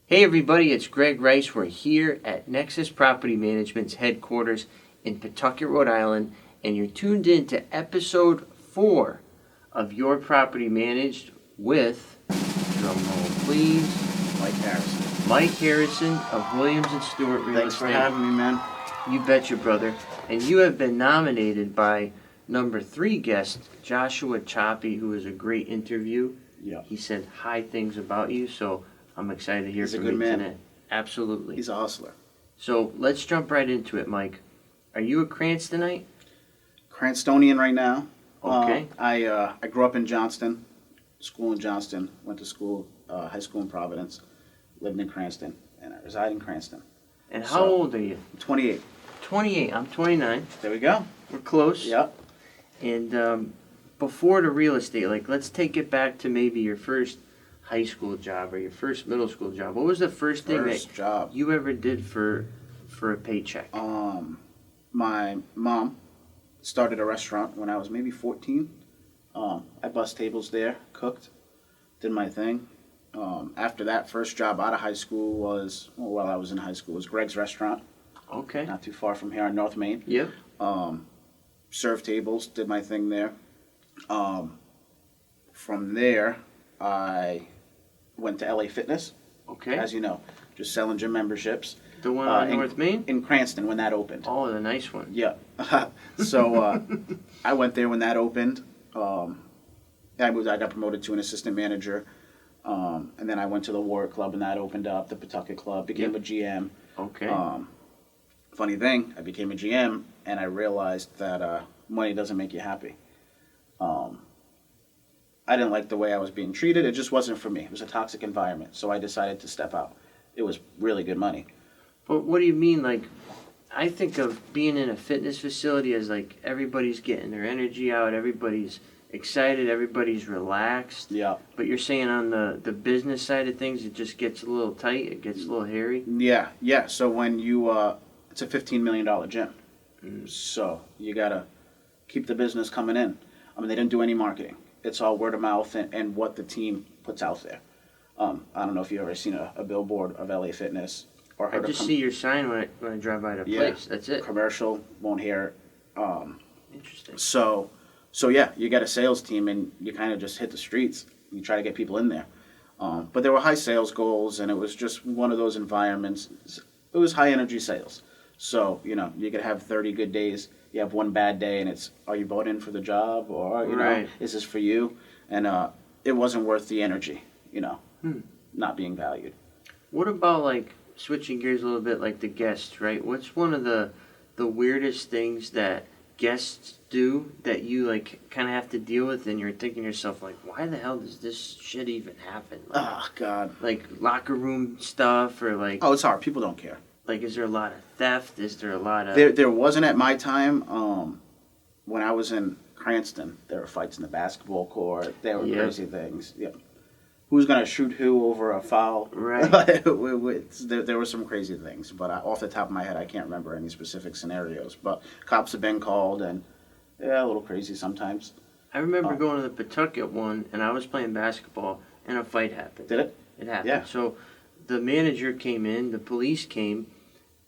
Hey everybody, it's Greg Rice. We're here at Nexus Property Management's headquarters in Pawtucket, Rhode Island, and you're tuned in to episode 4 of Your Property Managed with, drumroll please, Mike Harrison of Williams & Stuart Real Thanks Estate. for having me, man. You betcha, brother. And you have been nominated by number 3 guest, Joshua Choppy, who was a great interview. Yeah. He said high things about you, so I'm excited to hear He's a from good you man. today. Absolutely. He's a hustler. So let's jump right into it, Mike. Are you a Cranstonite? Cranstonian right now. Okay. I grew up in Johnston, school in Johnston, went to school, high school in Providence, lived in Cranston, and I reside in Cranston. And how old are you? I'm 28. 28. I'm 29. There we go. We're close. Yep. And before the real estate, like, let's take it back to maybe your first high school job or your first middle school job. What was the first thing that job you ever did for a paycheck? My mom started a restaurant when I was maybe 14. I bussed tables there, cooked, did my thing. After that, first job out of high school was, well, while I was in high school, was Greg's Restaurant. Okay. Not too far from here on North Main. Yep. Served tables, did my thing there. From there, I went to LA Fitness, Okay. as you know, just selling gym memberships. The one on in North Main? In Cranston when that opened. Oh, the nice one. Yeah. So I went there when that opened. I got promoted to an assistant manager. And then I went to the Warwick Club and that opened up, the Pawtucket Club, became a GM. Okay. Funny thing, I became a GM and I realized that money doesn't make you happy. I didn't like the way I was being treated. It just wasn't for me. It was a toxic environment. So I decided to step out. It was really good money. But what do you mean? Like, I think of being in a fitness facility as like everybody's getting their energy out, everybody's excited, everybody's relaxed. Yeah. But you're saying on the business side of things, it just gets a little tight, it gets a little hairy? Yeah. So when you, it's a $15 million gym. So you got to keep the business coming in. I mean, they didn't do any marketing. It's all word of mouth and what the team puts out there. I don't know if you've ever seen a billboard of LA Fitness or I heard just see your sign when I drive by the place. That's it. Commercial, won't hear it. Interesting. So yeah, you got a sales team and you kind of just hit the streets. You try to get people in there. But there were high sales goals and it was just one of those environments. It was high energy sales. So, you could have 30 good days. You have one bad day and it's, are you bought in for the job or, is this for you? And it wasn't worth the energy, not being valued. What about, like, switching gears a little bit, like the guests, right? What's one of the weirdest things that guests do that you, like, kind of have to deal with and you're thinking to yourself, like, why the hell does this shit even happen? Like, Oh, God. Like, locker room stuff or, like... Oh, it's hard. People don't care. Like, is there a lot of theft? Is there a lot of... There wasn't at my time. When I was in Cranston, there were fights in the basketball court. There were crazy things. Yeah. Who's going to shoot who over a foul? Right. There were some crazy things, but off the top of my head, I can't remember any specific scenarios. But cops have been called, and a little crazy sometimes. I remember going to the Pawtucket one, and I was playing basketball, and a fight happened. Did it? It happened. Yeah. So the manager came in, the police came,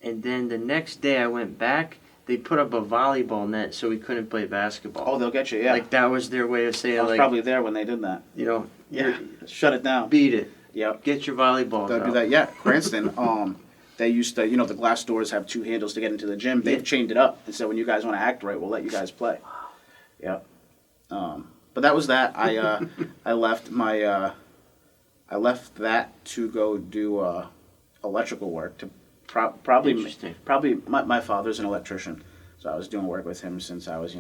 and then the next day I went back, they put up a volleyball net so we couldn't play basketball. Oh, they'll get you, yeah. Like, that was their way of saying, I was probably there when they did that. Shut it down. Beat it. Yep. Get your volleyballs They'll out. do that. Yeah, Cranston, they used to, the glass doors have 2 handles to get into the gym. They've chained it up and said, when you guys want to act right, we'll let you guys play. Yep. But that was that. I left I left that to go do electrical work. To probably my father's an electrician, so I was doing work with him since I was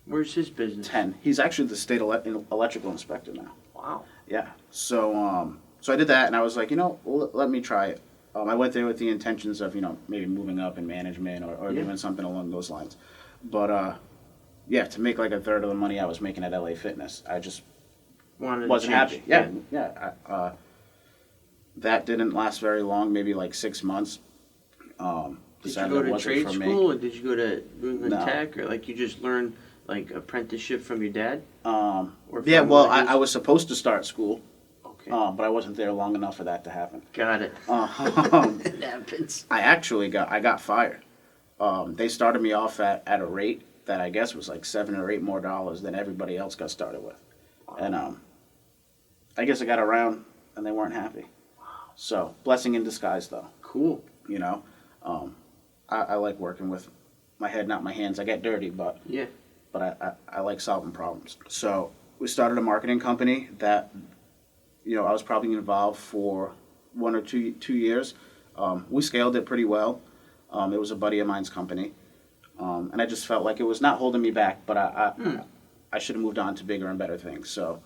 Where's his business? 10. He's actually the state electrical inspector now. Wow. Yeah. So so I did that, and I was like, let me try it. I went there with the intentions of maybe moving up in management or doing something along those lines, but to make like a third of the money I was making at LA Fitness, I just wasn't happy. Yeah. That didn't last very long, maybe like 6 months. The Did you decided go it to wasn't trade for me. school, or did you go to New England No. Tech, or like you just learned like apprenticeship from your dad? Or Yeah, from well, one of I his- was supposed to start school, Okay, but I wasn't there long enough for that to happen. got it. It happens. I got fired. They started me off at a rate that I guess was like $7 or $8 more than everybody else got started with, and I guess I got around and they weren't happy. So blessing in disguise, though. Cool. You know, I like working with my head, not my hands. I get dirty, but Yeah. I like solving problems. So we started a marketing company that, I was probably involved for 1 or 2 years. We scaled it pretty well. It was a buddy of mine's company. And I just felt like it was not holding me back, but I should have moved on to bigger and better things. So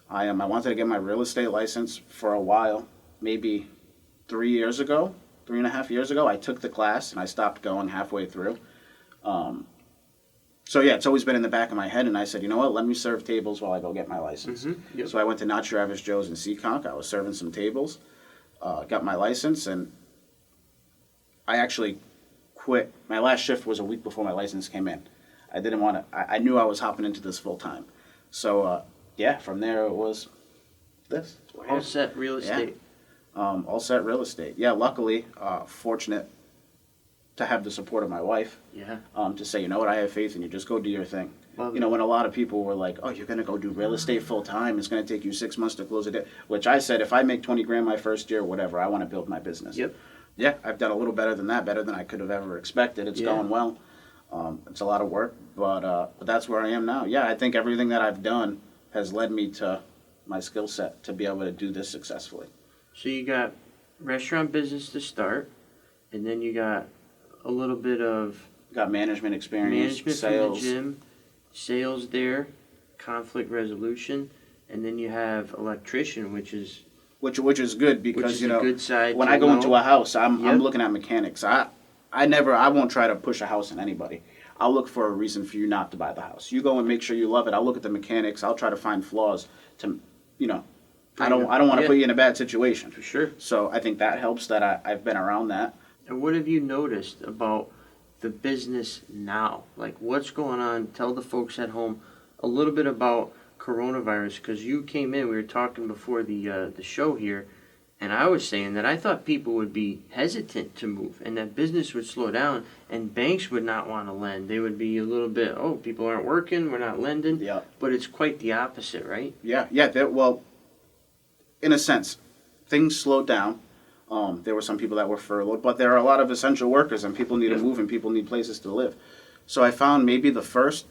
I wanted to get my real estate license for a while, maybe 3.5 years ago. I took the class and I stopped going halfway through. So yeah, it's always been in the back of my head, and I said, you know what, let me serve tables while I go get my license. Yep. So I went to Not Your Average Joe's in Seekonk. I was serving some tables, got my license, and I actually quit. My last shift was a week before my license came in. I didn't want to. I knew I was hopping into this full time. So yeah, from there it was this. All set real estate. All set real estate. Yeah, luckily, fortunate to have the support of my wife. Yeah. To say, you know what, I have faith in you. Just go do your thing. Love You know, when a lot of people were like, "Oh, you're gonna go do real estate full time. It's gonna take you 6 months to close a deal," which I said, if I make 20 grand my first year, whatever, I want to build my business. Yep. Yeah, I've done a little better than that, better than I could have ever expected. It's Yeah. going well. It's a lot of work, but that's where I am now. Yeah, I think everything that I've done has led me to my skill set to be able to do this successfully. So you got restaurant business to start, and then you got a little bit of Got management experience, management sales. from the gym, sales there, conflict resolution, and then you have electrician, which is which is good because is you a know good side when to I go into know. a house, I'm Yep. looking at mechanics. I won't try to push a house on anybody. I'll look for a reason for you not to buy the house. You go and make sure you love it. I'll look at the mechanics. I'll try to find flaws to, I don't want to Yeah. put you in a bad situation. For sure. So I think that helps that I've been around that. And what have you noticed about the business now? Like, what's going on? Tell the folks at home a little bit about coronavirus, because you came in. We were talking before the show here, and I was saying that I thought people would be hesitant to move, and that business would slow down, and banks would not want to lend. They would be a little bit, oh, people aren't working, we're not lending. Yeah. But it's quite the opposite, right? Yeah. Well, in a sense, things slowed down. There were some people that were furloughed, but there are a lot of essential workers, and people need to move, and people need places to live. So I found maybe the first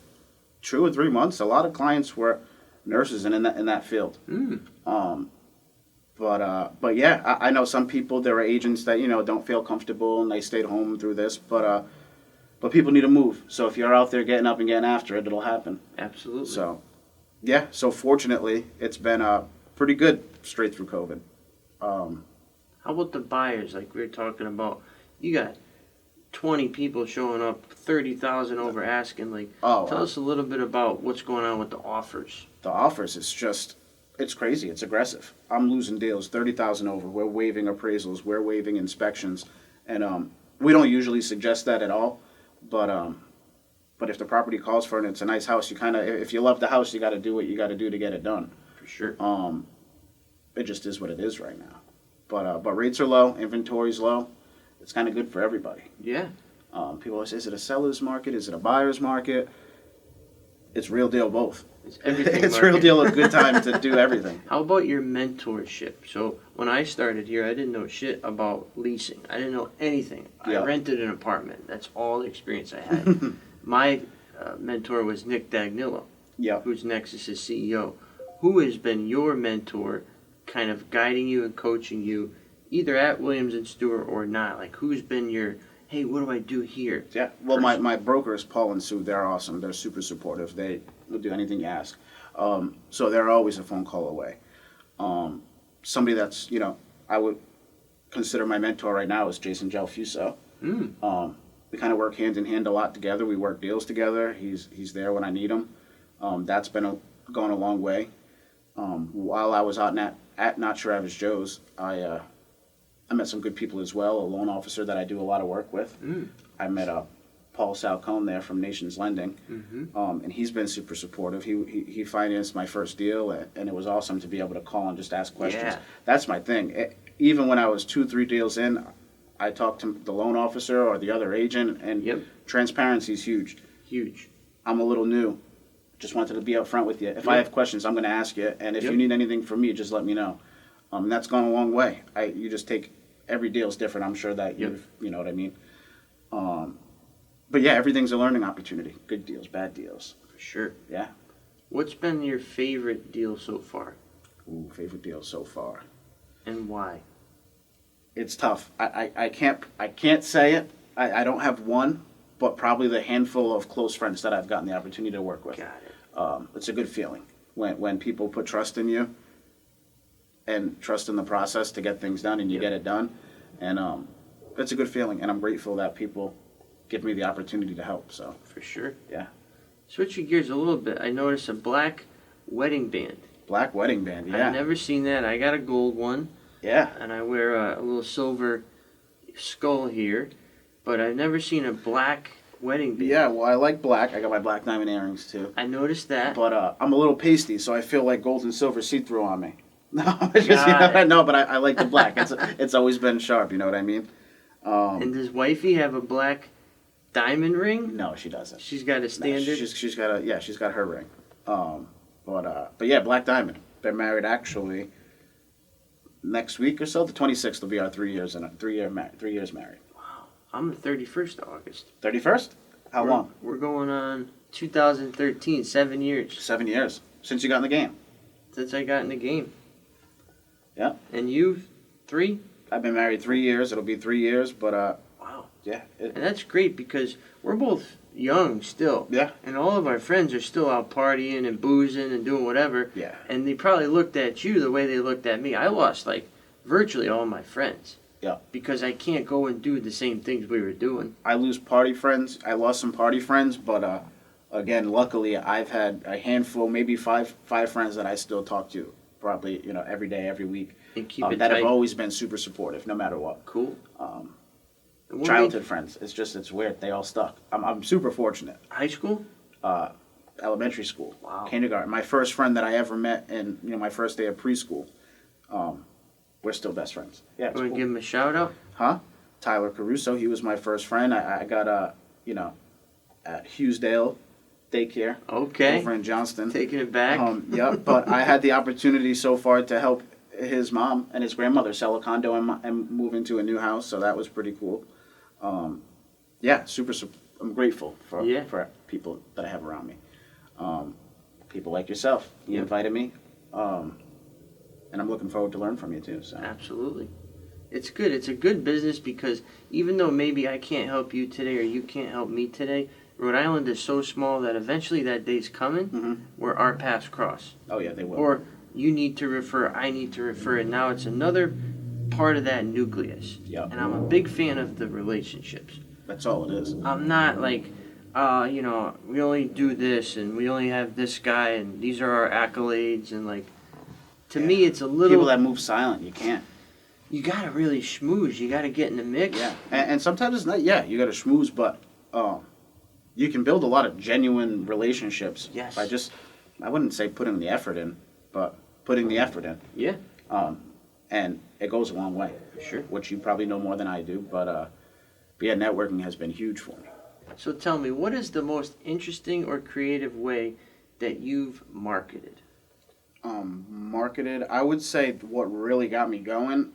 2 or 3 months, a lot of clients were nurses and in that field. But yeah, I know some people. There are agents that don't feel comfortable and they stayed home through this. But people need to move. So if you're out there getting up and getting after it, it'll happen. Absolutely. So yeah. So fortunately, it's been pretty good straight through COVID. How about the buyers? Like we were talking about, you got 20 people showing up, 30,000 over asking. Like, Oh, tell us a little bit about what's going on with the offers. The offers, it's crazy. It's aggressive. I'm losing deals, 30,000 over. We're waiving appraisals. We're waiving inspections, and we don't usually suggest that at all. But if the property calls for it and it's a nice house, if you love the house, you got to do what you got to do to get it done. For sure. It just is what it is right now. But rates are low, inventory's low. It's kind of good for everybody. Yeah. People always say, is it a seller's market? Is it a buyer's market? It's real deal both. It's everything. It's market. real deal a good time to do everything. How about your mentorship? So when I started here, I didn't know shit about leasing. I didn't know anything. Yeah. I rented an apartment. That's all the experience I had. My mentor was Nick Dagnillo, Yeah. who's Nexus's CEO. Who has been your mentor, kind of guiding you and coaching you, either at Williams and Stuart or not? Like, who's been your, hey, what do I do here? Yeah. Well, my brokers, Paul and Sue, they're awesome. They're super supportive. They will do anything you ask. So they're always a phone call away. Somebody that's, I would consider my mentor right now is Jason Gelfuso. We kind of work hand in hand a lot together. We work deals together. He's there when I need him. That's been going a long way. While I was out at Not Your Average Joe's, I I met some good people as well. A loan officer that I do a lot of work with. I met Paul Salcone there from Nations Lending, and he's been super supportive. He financed my first deal, and it was awesome to be able to call and just ask questions. Yeah. That's my thing. Even when I was 2-3 deals in, I talked to the loan officer or the other agent, and transparency is huge. Huge. I'm a little new. Just wanted to be upfront with you. If I have questions, I'm going to ask you, and if you need anything from me, just let me know. And that's gone a long way. You just take every deal is different. I'm sure that you know what I mean. But yeah, everything's a learning opportunity. Good deals, bad deals. For sure. Yeah. What's been your favorite deal so far? Ooh, favorite deal so far. And why? It's tough. I can't say it. I don't have one, but probably the handful of close friends that I've gotten the opportunity to work with. Got it. It's a good feeling when people put trust in you and trust in the process to get things done, and you get it done. And it's a good feeling, and I'm grateful that people give me the opportunity to help. So For sure. yeah. Switching gears a little bit, I noticed a black wedding band. Black wedding band, yeah. I've never seen that. I got a gold one, Yeah. and I wear a little silver skull here, but I've never seen a black wedding band. Yeah, well, I like black. I got my black diamond earrings, too. I noticed that. But I'm a little pasty, so I feel like gold and silver see-through on me. No, no, but I like the black. It's always been sharp, you know what I mean? And does wifey have a black diamond ring? No, she doesn't. She's got a No, standard? she's got her ring. But yeah, black diamond. Been married actually next week or so. The 26th will be our 3 years married. Wow. I'm the 31st of August. 31st? How long? We're going on 2013, 7 years 7 years since you got in the game. since I got in the game. Yeah. And you, 3? I've been married 3 years. It'll be 3 years, but Wow. yeah. And that's great because we're both young still. Yeah. And all of our friends are still out partying and boozing and doing whatever. Yeah. And they probably looked at you the way they looked at me. I lost like virtually all my friends. Yeah. Because I can't go and do the same things we were doing. I lose party friends. I lost some party friends, but again, luckily, I've had a handful, maybe five friends that I still talk to, probably every day, every week, And keep it that tight. have always been super supportive, no matter what. Cool. And what Childhood friends. It's weird. They all stuck. I'm super fortunate. High school? Elementary school, Wow. kindergarten. My first friend that I ever met in my first day of preschool. We're still best friends. Yeah, You it's want to cool. give him a shout out? Huh? Tyler Caruso. He was my first friend. I got at Hughesdale Daycare Okay. over in Johnston. Taking it back. Yeah, but I had the opportunity so far to help his mom and his grandmother sell a condo and move into a new house, so that was pretty cool. Yeah, I'm grateful for people that I have around me. People like yourself. You invited me, and I'm looking forward to learn from you too. So Absolutely. It's good. It's a good business because even though maybe I can't help you today or you can't help me today, Rhode Island is so small that eventually that day's coming where our paths cross. oh yeah, they will. Or you need to refer, I need to refer, and now it's another part of that nucleus. Yeah. And I'm a big fan of the relationships. That's all it is. I'm not like, we only do this and we only have this guy and these are our accolades and like, to me it's a little... People that move silent, you can't. You gotta really schmooze. You gotta get in the mix. Yeah, and sometimes it's not. Yeah, you got to schmooze, but you can build a lot of genuine relationships Yes. by I wouldn't say putting the effort in, but putting the effort in. Yeah. And it goes a long way. Sure. Which you probably know more than I do, but yeah, networking has been huge for me. So tell me, what is the most interesting or creative way that you've marketed? Marketed, I would say what really got me going.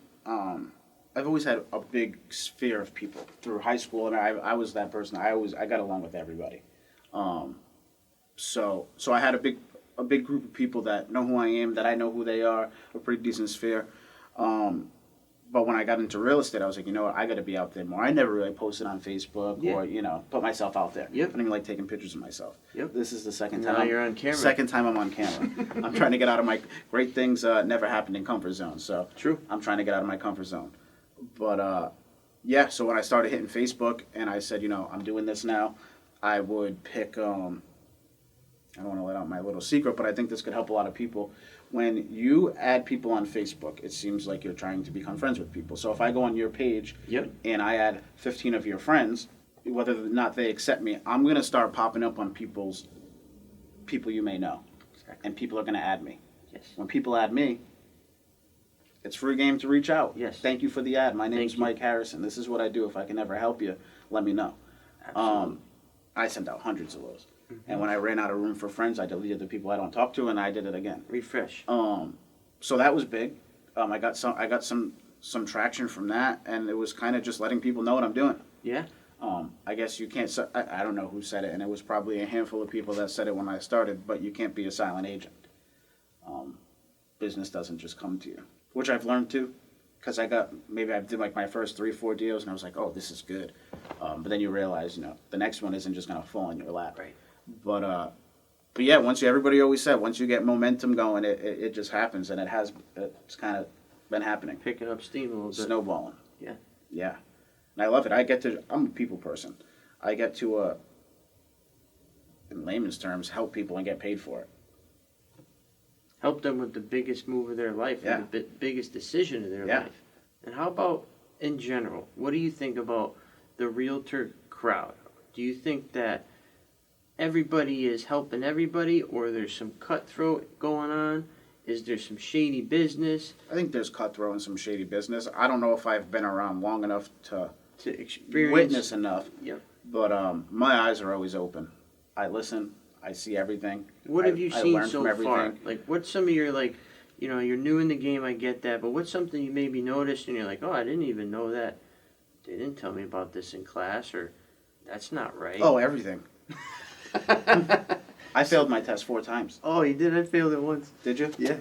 I've always had a big sphere of people through high school, and I was that person. I got along with everybody. So I had a big group of people that know who I am, that I know who they are, a pretty decent sphere. But when I got into real estate, I was like, you know what, I got to be out there more. I never really posted on Facebook or put myself out there. Yep. I don't even like taking pictures of myself. Yep. This is the second Now time. you're on camera. Second time I'm on camera. I'm trying to get out of my great things. Never happened in comfort zone. So True. I'm trying to get out of my comfort zone. But yeah, so when I started hitting Facebook and I said, I'm doing this now, I would pick I don't want to let out my little secret, but I think this could help a lot of people. When you add people on Facebook, it seems like you're trying to become friends with people. So if I go on your page Yep. and I add 15 of your friends, whether or not they accept me, I'm going to start popping up on people you may know. Exactly. And people are going to add me. Yes. When people add me, it's free game to reach out. Yes. Thank you for the ad. My name's Thank you. Mike Harrison. This is what I do. If I can ever help you, let me know. Absolutely. I sent out hundreds of those. And when I ran out of room for friends, I deleted the people I don't talk to, and I did it again. Refresh. So that was big. I got some traction from that, and it was kind of just letting people know what I'm doing. Yeah. I guess you can't. I don't know who said it, and it was probably a handful of people that said it when I started. But you can't be a silent agent. Business doesn't just come to you, which I've learned too. Because I did like my first 3-4 deals, and I was like, oh, this is good. But then you realize, the next one isn't just gonna fall in your lap. Right. But yeah, everybody always said, once you get momentum going, it just happens, and it's kind of been happening. Picking up steam a little bit. Snowballing. Yeah. Yeah. And I love it. I'm a people person. I get to, in layman's terms, help people and get paid for it. Help them with the biggest move of their life, Yeah. and the biggest decision of their Yeah. life. And how about in general? What do you think about the realtor crowd? Do you think that everybody is helping everybody, or there's some cutthroat going on? Is there some shady business I think there's cutthroat and some shady business. I don't know if I've been around long enough to to experience? witness enough, Yep. but my eyes are always open. I listen. I see everything. What have you I seen learn so from far? everything. Like, what's some of your, like, you're new in the game, I get that, but what's something you maybe noticed and you're like, oh, I didn't even know that. They didn't tell me about this in class, or that's not right. Oh, everything. I failed my test 4 times. Oh, you did? I failed it once. Did you? Yeah.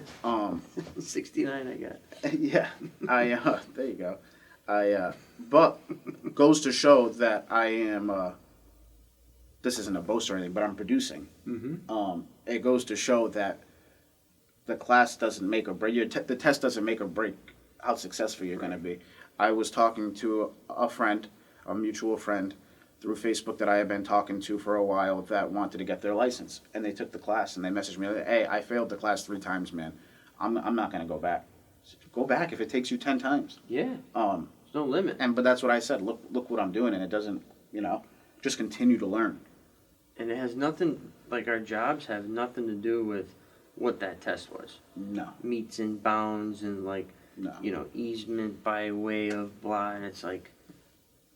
69 I got. Yeah. There you go. But goes to show that I am. This isn't a boast or anything, but I'm producing. Mm-hmm. It goes to show that the class doesn't make or break. The test doesn't make or break how successful you're going to be. I was talking to a friend, a mutual friend, through Facebook that I had been talking to for a while that wanted to get their license, and they took the class, and they messaged me, hey, I failed the class 3 times, man. I'm not going to go back. I said, go back if it takes you 10 times. Yeah. There's no limit. But that's what I said. Look what I'm doing, and it doesn't, just continue to learn. And it has nothing, like our jobs have nothing to do with what that test was. No. Meets and bounds and No. Easement by way of blah, and it's like,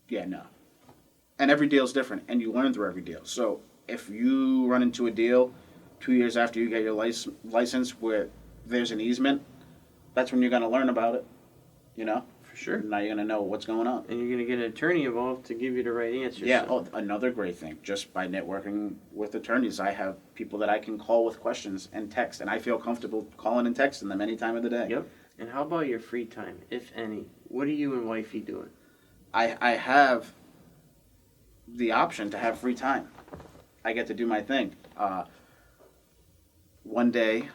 Yeah, no. And every deal's different, and you learn through every deal. So if you run into a deal 2 years after you get your license where there's an easement, that's when you're going to learn about it, for sure. Now you're going to know what's going on. And you're going to get an attorney involved to give you the right answer. Yeah, So. another great thing, just by networking with attorneys, I have people that I can call with questions and text, and I feel comfortable calling and texting them any time of the day. Yep. And how about your free time, if any? What are you and wifey doing? I have the option to have free time. I get to do my thing. One day,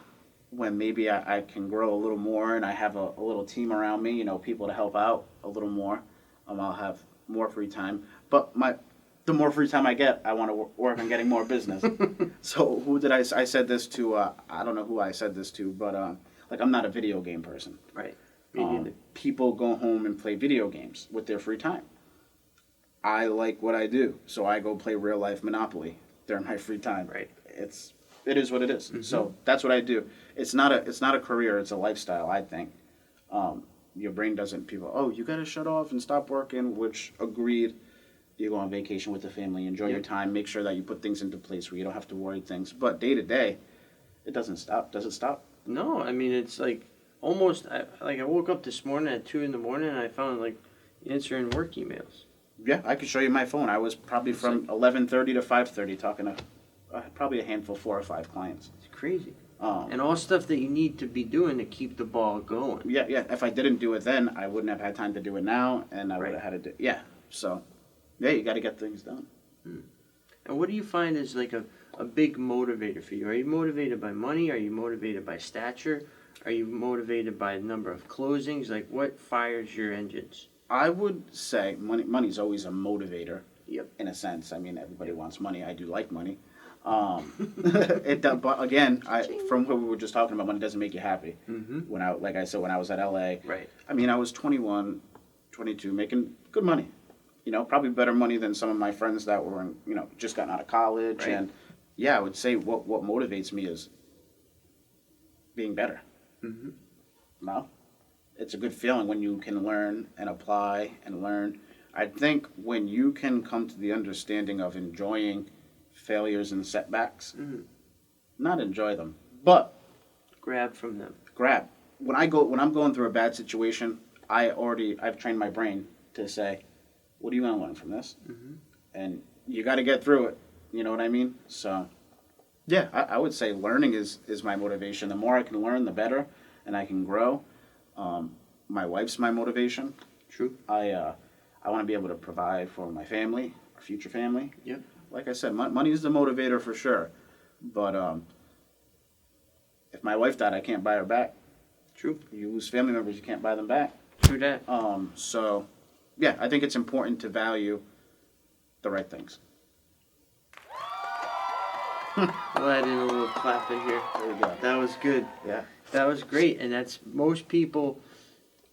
when maybe I can grow a little more and I have a little team around me, people to help out a little more, I'll have more free time. But the more free time I get, I want to work on getting more business. So who did I said this to? I don't know who I said this to, but I'm not a video game person. Right. People go home and play video games with their free time. I like what I do, so I go play real life Monopoly during my free time. Right. It is what it is. Mm-hmm. So that's what I do. It's not a career. It's a lifestyle. I think. Your brain doesn't. People. Oh, you got to shut off and stop working. Which agreed. You go on vacation with the family, enjoy your time, make sure that you put things into place where you don't have to worry things. But day to day, it doesn't stop. Does it stop? No, I mean it's like almost. I woke up this morning at 2 a.m. and I found answering work emails. Yeah, I could show you my phone. I was probably from 11:30 to 5:30 talking to probably a handful, 4 or 5 clients. It's crazy. And all stuff that you need to be doing to keep the ball going. Yeah. If I didn't do it then, I wouldn't have had time to do it now, and I would have had to do. Yeah. So, yeah, you got to get things done. And what do you find is like a big motivator for you? Are you motivated by money? Are you motivated by stature? Are you motivated by the number of closings? Like, what fires your engines? I would say money's always a motivator. Yep. In a sense. I mean, everybody wants money. I do like money. But again, from what we were just talking about, money doesn't make you happy. Mm-hmm. Like I said, when I was at LA, Right. I mean, I was 21, 22, making good money. Probably better money than some of my friends that were, just gotten out of college. Right. And yeah, I would say what motivates me is being better. Mm-hmm. No, it's a good feeling when you can learn and apply and learn. I think when you can come to the understanding of enjoying failures and setbacks, Mm-hmm. not enjoy them, but Grab from them. grab. When I'm going through a bad situation, I've trained my brain to say, what are you going to learn from this? Mm-hmm. And you got to get through it. You know what I mean? So, yeah, I would say learning is my motivation. The more I can learn, the better, and I can grow. My wife's my motivation. True. I want to be able to provide for my family, our future family. Yep. Like I said, money is the motivator for sure. But if my wife died, I can't buy her back. True. You lose family members, you can't buy them back. True that. So, yeah, I think it's important to value the right things. I'll add in a little clap in here. There we go. That was good. Yeah. That was great. And that's most people,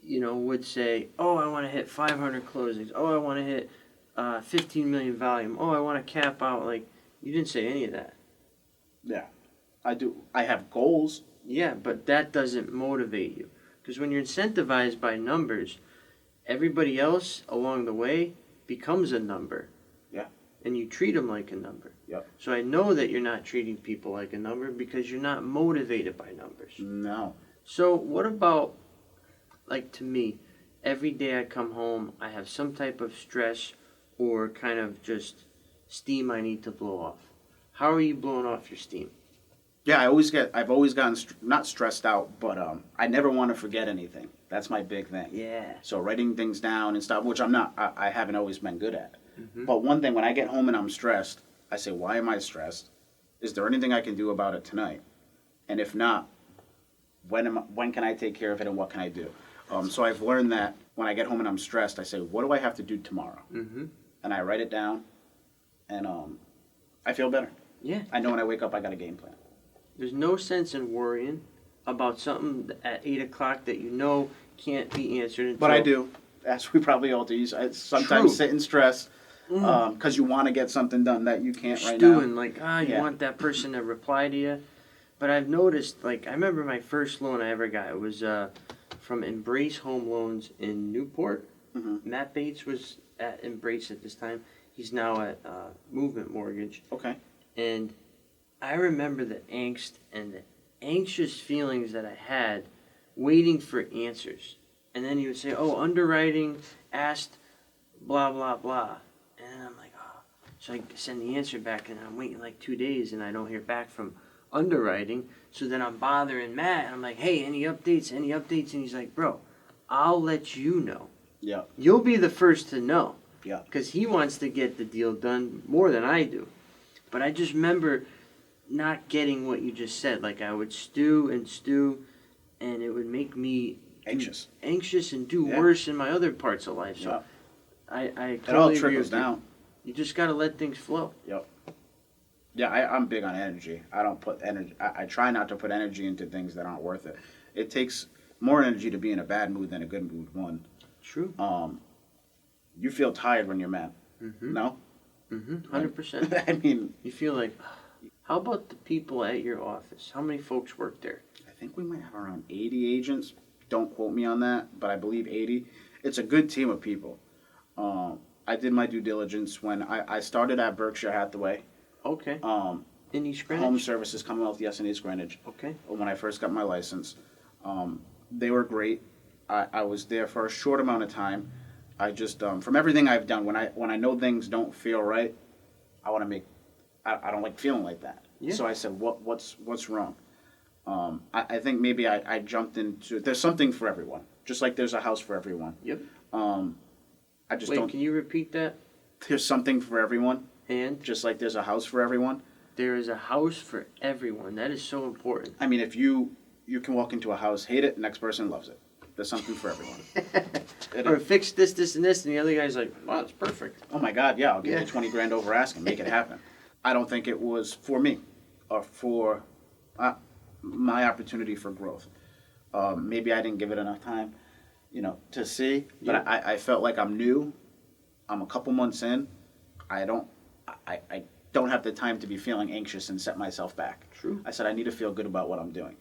would say, oh, I want to hit 500 closings. Oh, I want to hit 15 million volume. Oh, I want to cap out. Like, you didn't say any of that. Yeah. I do. I have goals. Yeah, but that doesn't motivate you. Because when you're incentivized by numbers, everybody else along the way becomes a number. Yeah. And you treat them like a number. Yep. So I know that you're not treating people like a number because you're not motivated by numbers. No. So what about, like, to me, every day I come home, I have some type of stress or kind of just steam I need to blow off. How are you blowing off your steam? Yeah, I've always gotten, not stressed out, but I never want to forget anything. That's my big thing. Yeah. So writing things down and stuff, which I haven't always been good at. Mm-hmm. But one thing, when I get home and I'm stressed, I say, why am I stressed? Is there anything I can do about it tonight? And if not, when can I take care of it and what can I do? So I've learned that when I get home and I'm stressed, I say, what do I have to do tomorrow? Mm-hmm. And I write it down, and I feel better. Yeah. I know when I wake up, I got a game plan. There's no sense in worrying about something at 8 o'clock that you know can't be answered until... But I do, as we probably all do. I sometimes True. sit in stress because you want to get something done that you can't right Stewing, now. like, you Yeah. want that person to reply to you. But I've noticed, like, I remember my first loan I ever got. It was from Embrace Home Loans in Newport. Mm-hmm. Matt Bates was at Embrace at this time. He's now at Movement Mortgage. Okay. And I remember the angst and the anxious feelings that I had waiting for answers. And then he would say, oh, underwriting asked blah, blah, blah. And I'm like, oh. So I send the answer back, and I'm waiting like 2 days, and I don't hear back from underwriting. So then I'm bothering Matt, and I'm like, hey, any updates? And he's like, bro, I'll let you know. Yeah. You'll be the first to know. Yeah. Because he wants to get the deal done more than I do. But I just remember not getting what you just said. Like, I would stew, and it would make me Anxious. And do Yeah. worse in my other parts of life. So Yeah. I It all totally agree trickles with you. down. You just got to let things flow. Yep. Yeah, I'm big on energy. I don't put energy. I try not to put energy into things that aren't worth it. It takes more energy to be in a bad mood than a good mood. One. True. You feel tired when you're mad. Mm-hmm. No. 100%. I mean, You feel like, how about the people at your office? How many folks work there? I think we might have around 80 agents. Don't quote me on that, but I believe 80. It's a good team of people. I did my due diligence when I started at Berkshire Hathaway. Okay. In East Home Greenwich? Services, Commonwealth, yes, in East Greenwich. Okay. When I first got my license. They were great. I was there for a short amount of time. I just, from everything I've done, when I know things don't feel right, I want to make, I don't like feeling like that. Yeah. So I said, what's wrong? I think maybe I jumped into, there's something for everyone. Just like there's a house for everyone. Yep. I just Wait, don't, can you repeat that? there's something for everyone. And Just like there's a house for everyone. there is a house for everyone. That is so important. I mean, if you can walk into a house, hate it, next person loves it. There's something for everyone. Or fix this, and this, and the other guy's like, wow, it's perfect. Oh my God, yeah, I'll give Yeah. you 20 grand over asking, make it happen. I don't think it was for me or for my opportunity for growth. Maybe I didn't give it enough time, to see. But Yeah. I felt like I'm new. I'm a couple months in. I don't have the time to be feeling anxious and set myself back. True. I said I need to feel good about what I'm doing.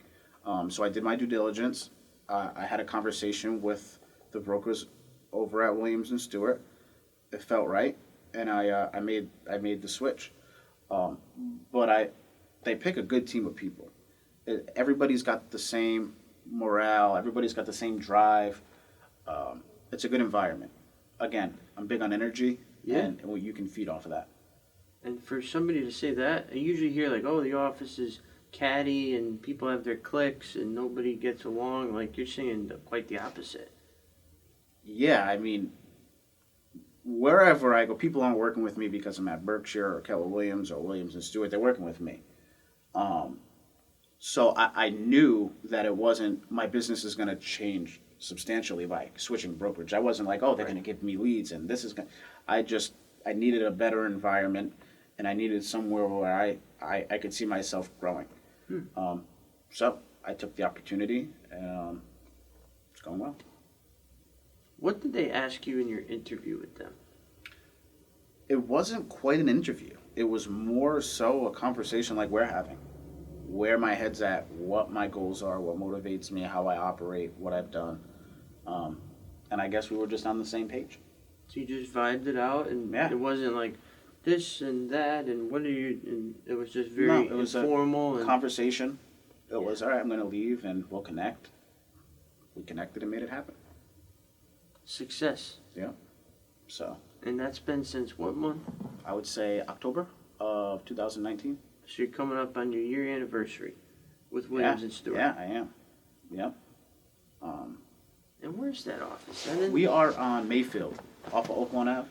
So I did my due diligence. I had a conversation with the brokers over at Williams and Stuart. It felt right, and I made the switch. But they pick a good team of people. Everybody's got the same morale. Everybody's got the same drive. It's a good environment. Again, I'm big on energy, Yeah. and you can feed off of that. And for somebody to say that, I usually hear like, oh, the office is catty and people have their cliques and nobody gets along. Like you're saying quite the opposite. Yeah, I mean, wherever I go, people aren't working with me because I'm at Berkshire or Keller Williams or Williams and Stewart. They're working with me. So I knew that it wasn't, my business is going to change substantially by switching brokerage. I wasn't like, oh, they're Right. going to give me leads and this is going to, I needed a better environment and I needed somewhere where I could see myself growing. So I took the opportunity and it's going well. What did they ask you in your interview with them? It wasn't quite an interview. It was more so a conversation like we're having. Where my head's at, what my goals are, what motivates me, how I operate, what I've done. And I guess we were just on the same page. So you just vibed it out, and Yeah. it wasn't like this and that, and what are you? And it was just very No, it was a informal. And Conversation. It was, all right, I'm going to leave and we'll connect. We connected and made it happen. success. Yeah. So And that's been since what month? I would say October of 2019. So you're coming up on your year anniversary with Williams and Stewart. Yeah, I am. Yep. And where's that office? I didn't- We are on Mayfield, off of Oaklawn Ave,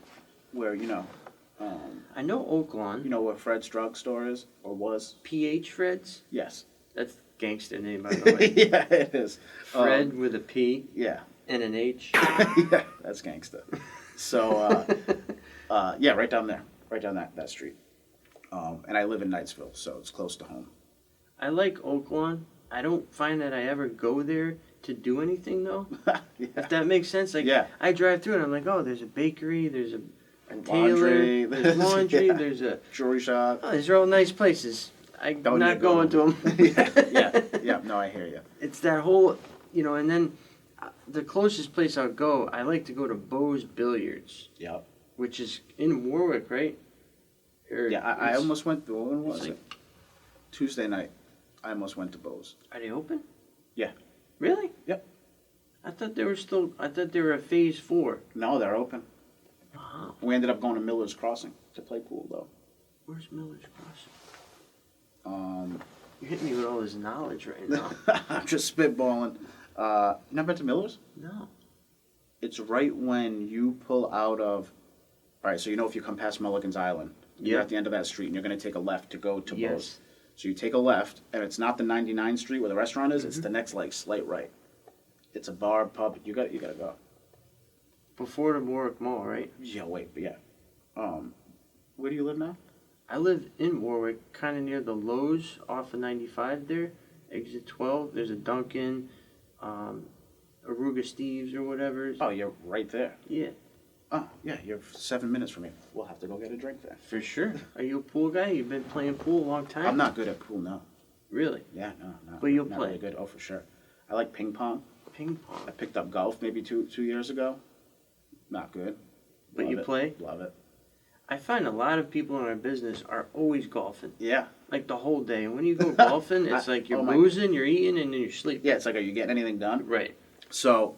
where, I know Oaklawn. where Fred's drugstore is, or was. PH Fred's? Yes. That's gangster name, by the way. Yeah, it is. Fred with a P Yeah. and an H. Yeah, that's gangsta. So, yeah, right down there, right down that street. And I live in Knightsville, so it's close to home. I like Oaklawn. I don't find that I ever go there to do anything, though. Yeah. If that makes sense. Like, Yeah. I drive through and I'm like, oh, there's a bakery, there's a Laundry, tailor, there's laundry, yeah. there's a... Jewelry shop. Oh, these are all nice places. I'm Don't not need to go going to them. Yeah. No, I hear you. It's that whole, and then the closest place I'll go, I like to go to Bo's Billiards, Yep. which is in Warwick, right? Or Yeah, I it's- almost went. When was it's it? Tuesday night. I almost went to Bo's. Are they open? Yeah. Really? Yep. I thought they were at phase 4. No, they're open. Wow. We ended up going to Miller's Crossing to play pool, though. Where's Miller's Crossing? Um, You're hitting me with all this knowledge right now. I'm just spitballing. You never been to Miller's? No. It's right when you pull out of. All right, so if you come past Mulligan's Island, you're Yeah. at the end of that street, and you're going to take a left to go to Yes. Bo's. So you take a left, and it's not the 99th Street where the restaurant is. It's the next slight right. It's a bar, pub. You got to go. Before the Warwick Mall, right? Yeah, wait, but yeah. Where do you live now? I live in Warwick, kind of near the Lowe's off of 95 there. Exit 12. There's a Dunkin', Aruga Steve's or whatever. Oh, you're right there. Yeah, Oh, yeah, you're 7 minutes from me. We'll have to go get a drink there. for sure. Are you a pool guy? You've been playing pool a long time? I'm not good at pool, no. Really? Yeah, no. But you'll not play. Really good. Oh, for sure. I like ping pong. Ping I pong. picked up golf maybe two years ago. Not good. But Love you it. play? Love it. I find a lot of people in our business are always golfing, Yeah. like the whole day. And when you go golfing, it's like you're Oh my- boozing, you're eating, and then you're sleeping. Yeah, it's like, are you getting anything done? Right. So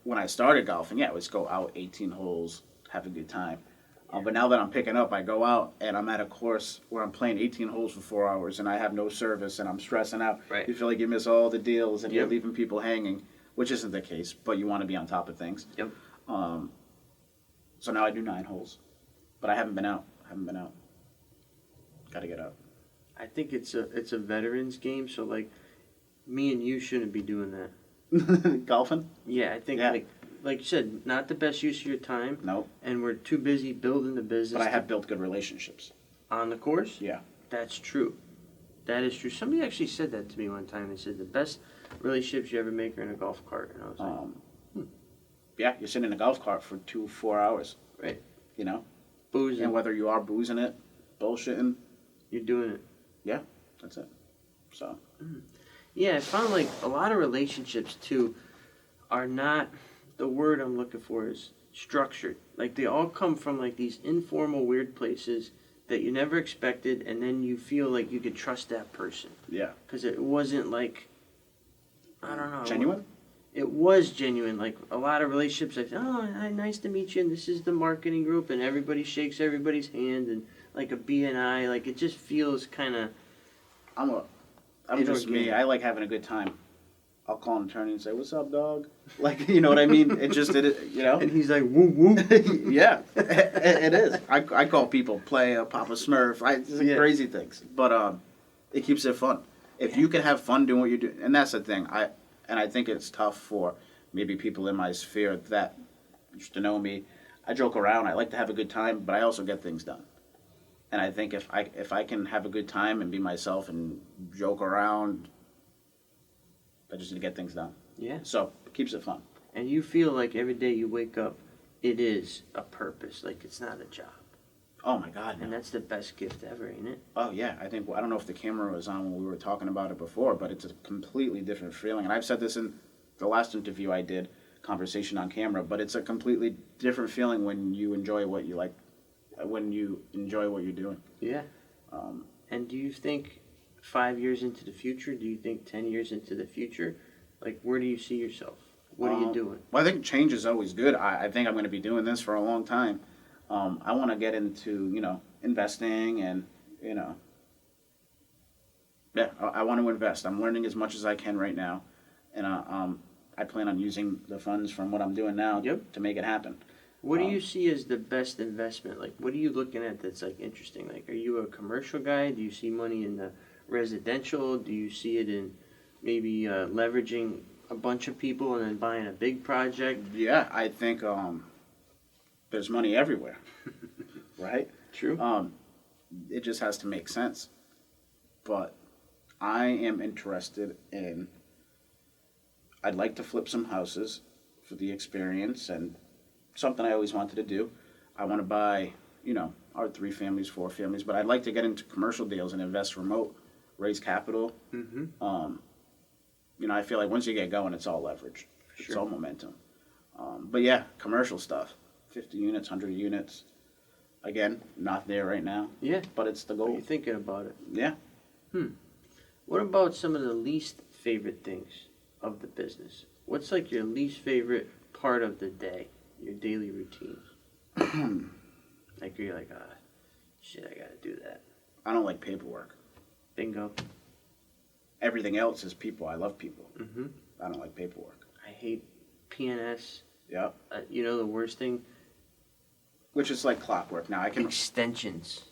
when I started golfing, yeah, let's go out 18 holes, have a good time. But now that I'm picking up, I go out and I'm at a course where I'm playing 18 holes for 4 hours and I have no service and I'm stressing out. Right. You feel like you miss all the deals and you're Yep. leaving people hanging, which isn't the case, but you want to be on top of things. Yep. So now I do 9 holes, but I haven't been out. Got to get up. I think it's a veterans game, so like me and you shouldn't be doing that. Golfing? Yeah, I think Yeah. like you said, not the best use of your time, Nope. and we're too busy building the business. But I have built good relationships. On the course? Yeah. That's true. That is true. Somebody actually said that to me one time. They said the best relationships you ever make are in a golf cart. And I was like, Yeah, you're sitting in a golf cart for 4 hours. Right. You know? boozing. And whether you are boozing it, bullshitting, You're doing it. yeah, that's it. So. Yeah, I found like a lot of relationships too are not, the word I'm looking for is structured. Like they all come from like these informal weird places that you never expected, and then you feel like you could trust that person. Yeah. Because it wasn't like, I don't know. Genuine? It was genuine. Like a lot of relationships, I said, oh, hi, nice to meet you, and this is the marketing group, and everybody shakes everybody's hand, and like a BNI, like it just feels kind of. I'm just me. I like having a good time. I'll call an attorney and say, "What's up, dog?" Like, you know what I mean? It just did it, you know. And he's like, woo woo. Yeah, it is. I call people play Papa Smurf. Crazy things, but it keeps it fun. If you can have fun doing what you do, and that's the thing. I think it's tough for maybe people in my sphere that used to know me. I joke around. I like to have a good time, but I also get things done. And I think if I can have a good time and be myself and joke around, I just need to get things done. Yeah. So it keeps it fun. And you feel like every day you wake up, it is a purpose. Like it's not a job. Oh my God. No. And that's the best gift ever, ain't it? Oh yeah. I don't know if the camera was on when we were talking about it before, but it's a completely different feeling. And I've said this in the last interview I did, conversation on camera, but it's a completely different feeling when you enjoy what you like, when you enjoy what you're doing. Yeah. And do you think 5 years into the future, do you think 10 years into the future, like where do you see yourself? What are you doing? Well, I think change is always good. I think I'm going to be doing this for a long time. I want to get into, investing and, yeah, I want to invest. I'm learning as much as I can right now. And I plan on using the funds from what I'm doing now to make it happen. What do you see as the best investment? Like, what are you looking at that's like interesting? Like, are you a commercial guy? Do you see money in the residential? Do you see it in maybe leveraging a bunch of people and then buying a big project? Yeah, I think there's money everywhere, right? True. It just has to make sense. But I am interested in, I'd like to flip some houses for the experience and something I always wanted to do. I want to buy, our 3 families, 4 families, but I'd like to get into commercial deals and invest remote, raise capital. Mm-hmm. I feel like once you get going, it's all leverage. Sure. It's all momentum. But yeah, commercial stuff, 50 units, 100 units. Again, not there right now. Yeah. But it's the But goal. you're thinking about it. Yeah. What about some of the least favorite things of the business? What's like your least favorite part of the day, your daily routines? Like you're like, shit, I gotta do that. I don't like paperwork. Bingo. Everything else is people. I love people. Mm-hmm. I don't like paperwork. I hate PNS. Yep. The worst thing? Which is like clockwork. Now I can Extensions.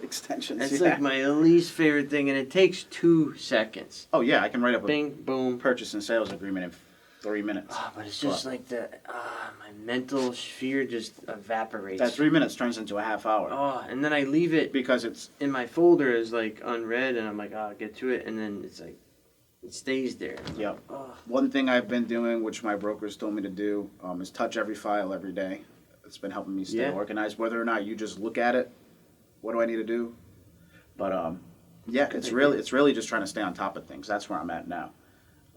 extensions. That's yeah. like my least favorite thing, and it takes 2 seconds. Oh yeah, I can write up a Bing, boom. purchase and sales agreement in 3 minutes. But it's just like my mental sphere just evaporates. That 3 minutes turns into a half hour. And then I leave it Because it's in my folder as like unread, and I'm like, I'll get to it, and then it's like, it stays there. yep. Like, One thing I've been doing, which my brokers told me to do, is touch every file every day. It's been helping me stay organized. Whether or not you just look at it, what do I need to do? But yeah, it's really just trying to stay on top of things. That's where I'm at now.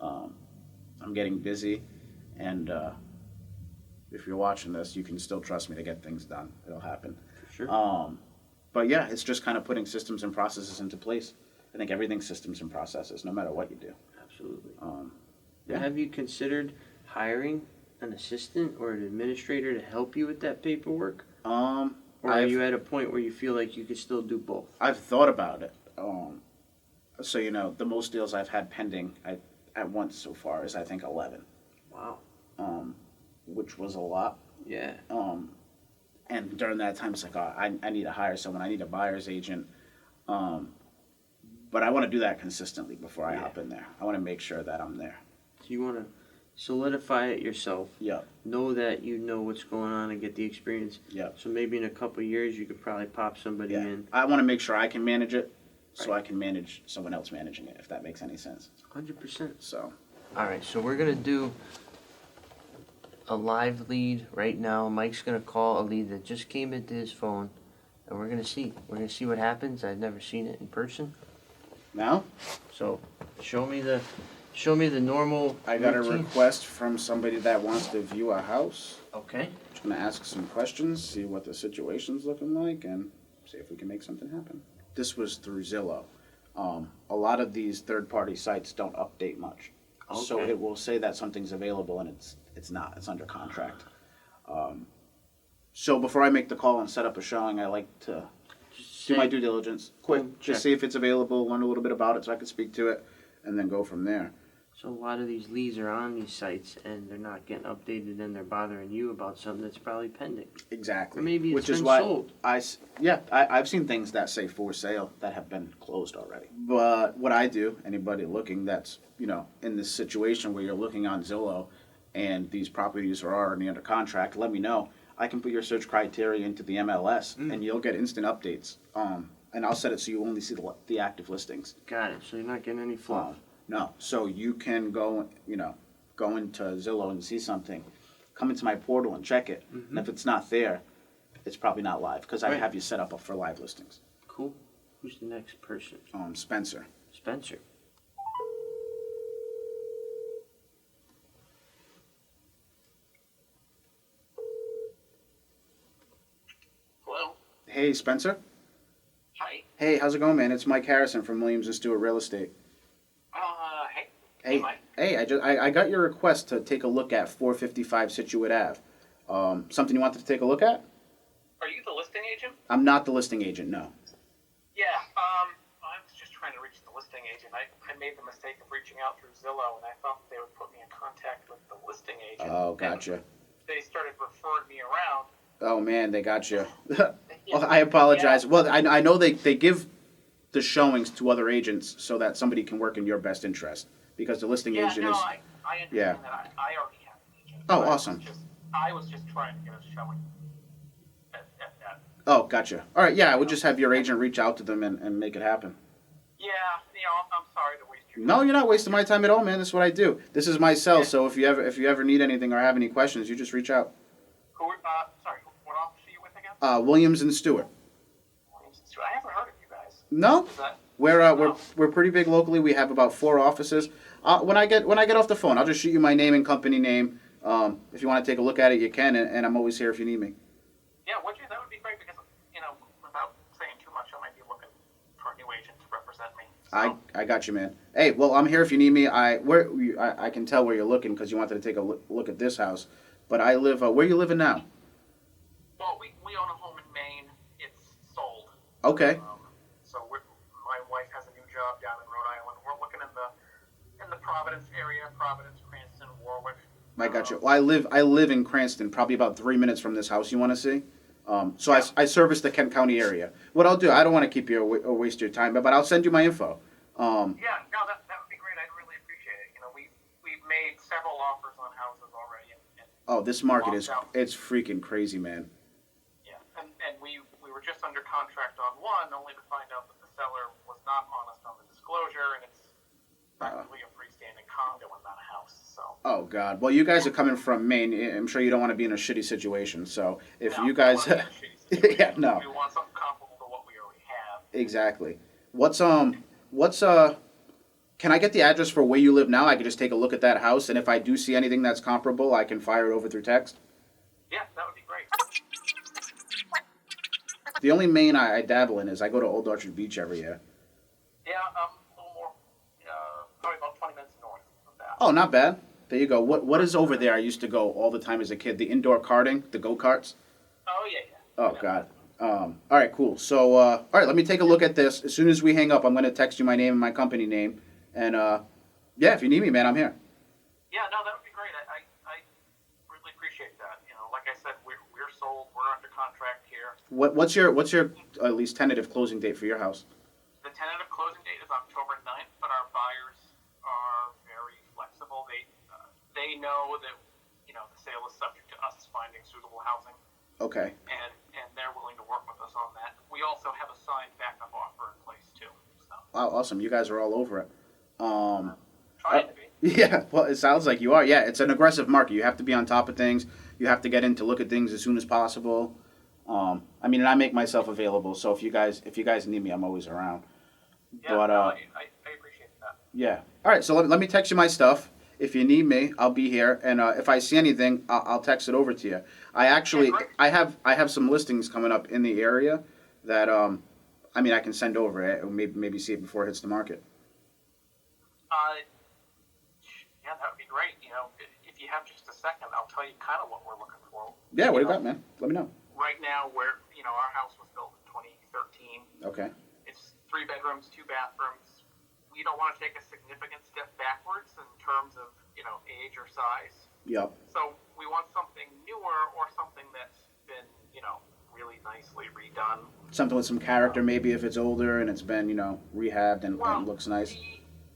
I'm getting busy, and if you're watching this, you can still trust me to get things done. It'll happen. For sure. But yeah, it's just kind of putting systems and processes into place. I think everything's systems and processes, no matter what you do. Absolutely. Yeah. Have you considered hiring an assistant or an administrator to help you with that paperwork? Or are you at a point where you feel like you could still do both? I've thought about it. So the most deals I've had pending at once so far is I think 11. Wow. Which was a lot. Yeah. And during that time, it's like, I need to hire someone. I need a buyer's agent. But I want to do that consistently before I hop in there. I want to make sure that I'm there. So you want to solidify it yourself. Yeah. Know that you know what's going on and get the experience. Yeah. So maybe in a couple of years you could probably pop somebody Yeah. in. I want to make sure I can manage it, so Right. I can manage someone else managing it, if that makes any sense. 100%. So. All right, so we're gonna do a live lead right now. Mike's gonna call a lead that just came into his phone, and we're gonna see. We're gonna see what happens. I've never seen it in person, Now, so show me the normal. I got a routine. request from somebody that wants to view a house. Okay. Just gonna ask some questions, see what the situation's looking like, and see if we can make something happen. This was through Zillow. A lot of these third-party sites don't update much, so Okay. it will say that something's available, and it's not. It's under contract. So before I make the call and set up a showing, I like to Just do my say- due diligence, quick, Check. just see if it's available, learn a little bit about it, so I can speak to it, and then go from there. So a lot of these leads are on these sites and they're not getting updated, and they're bothering you about something that's probably pending. Exactly. Or maybe it's Which is been why sold. I've seen things that say for sale that have been closed already. But what I do, anybody looking that's, in this situation where you're looking on Zillow and these properties are already under contract, let me know. I can put your search criteria into the MLS and you'll get instant updates. And I'll set it so you only see the active listings. Got it. So you're not getting any fluff. No. So you can go into Zillow and see something, come into my portal and check it. And if it's not there, it's probably not live because I Right. have you set up for live listings. Cool. Who's the next person? Spencer. Spencer. Hello. Hey, Spencer. Hi. Hey, how's it going, man? It's Mike Harrison from Williams and Stuart Real Estate. Hey. Hey, Mike. I got your request to take a look at 455 Situate Ave. Something you wanted to take a look at? Are you the listing agent? I'm not the listing agent, no. Yeah. I was just trying to reach the listing agent. I made the mistake of reaching out through Zillow, and I thought they would put me in contact with the listing agent. Oh, gotcha. And they started referring me around. Oh, man, they got you. Yeah. Well, I apologize. Yeah. Well, I know they give the showings to other agents so that somebody can work in your best interest because the listing Yeah, agent no, is... I understand Yeah. that. I already have an agent. Oh, But awesome. I was just trying to get a showing at Oh, gotcha. All right, yeah, I would just have your agent reach out to them and make it happen. Yeah, I'm sorry to waste your time. No, you're not wasting my time at all, man. This is what I do. This is my cell, so if you ever need anything or have any questions, you just reach out. Sorry, what office are you with again? Williams and Stewart. I haven't heard of you guys. No, Is that? we're pretty big locally. We have about 4 offices. When I get off the phone, I'll just shoot you my name and company name. If you want to take a look at it, you can, and I'm always here if you need me. Yeah, that would be great because, without saying too much, I might be looking for a new agent to represent me. So, I got you, man. Hey, well, I'm here if you need me. I can tell where you're looking because you wanted to take a look at this house. But I live where you living now? well, we own a home in Maine. It's sold. Okay. So my wife has a new job down in Rhode Island. We're looking in the Providence area, Providence, Cranston, Warwick. I got you. Well, I live in Cranston, probably about 3 minutes from this house you want to see. So I service the Kent County area. What I'll do, I don't want to keep you or waste your time, but I'll send you my info. Yeah, no, that would be great. I'd really appreciate it. We've made several offers on houses already, and Oh, this market Lost out. it's freaking crazy, man. yeah, and we were just under contract on one, only to find out that the seller was not honest on the disclosure, and it's practically a freestanding condo and not a house. So. Oh God. Well, you guys are coming from Maine. I'm sure you don't want to be in a shitty situation. So if No, you guys, we don't want to be in a shitty situation. yeah, no, We want something comparable to what we already have. exactly. What's Can I get the address for where you live now? I can just take a look at that house, and if I do see anything that's comparable, I can fire it over through text. Yeah, that would be great. The only Maine I dabble in is I go to Old Orchard Beach every year. Yeah, a little more, probably about 20 minutes north of that. Oh, not bad. There you go. What is over there? I used to go all the time as a kid. The indoor karting, the go-karts. Oh, yeah. Oh, God. All right, cool. So, all right, let me take a look at this. As soon as we hang up, I'm going to text you my name and my company name. And, yeah, if you need me, man, I'm here. Yeah, no, that would be great. I really appreciate that. Like I said, we're sold. We're under contract here. What's your at least tentative closing date for your house? The tentative closing date is October 9th, but our buyers are very flexible. They know Okay. and they're willing to work with us on that. We also have a signed backup offer in place too. So Wow, awesome. You guys are all over it. trying to be. Yeah, well, it sounds like you are. Yeah, it's an aggressive market. You have to be on top of things. You have to get in to look at things as soon as possible. I mean, and I make myself available. So if you guys need me, I'm always around. Yeah, But no, I appreciate that. yeah. All right. So let me text you my stuff. If you need me, I'll be here. And if I see anything, I'll text it over to you. I actually Yeah, great. I have some listings coming up in the area that I mean I can send over it. Maybe see it before it hits the market. Yeah, that would be great. You know, if you have just a second, I'll tell you kind of what we're looking for. Yeah. What do you got, man? Let me know. Right now, our house was built in 2013. Okay. It's 3 bedrooms, 2 bathrooms. We don't want to take a significant step backwards in terms of, age or size. Yep. So we want something newer or something that's been, really nicely redone. Something with some character, maybe if it's older and it's been, rehabbed and looks nice.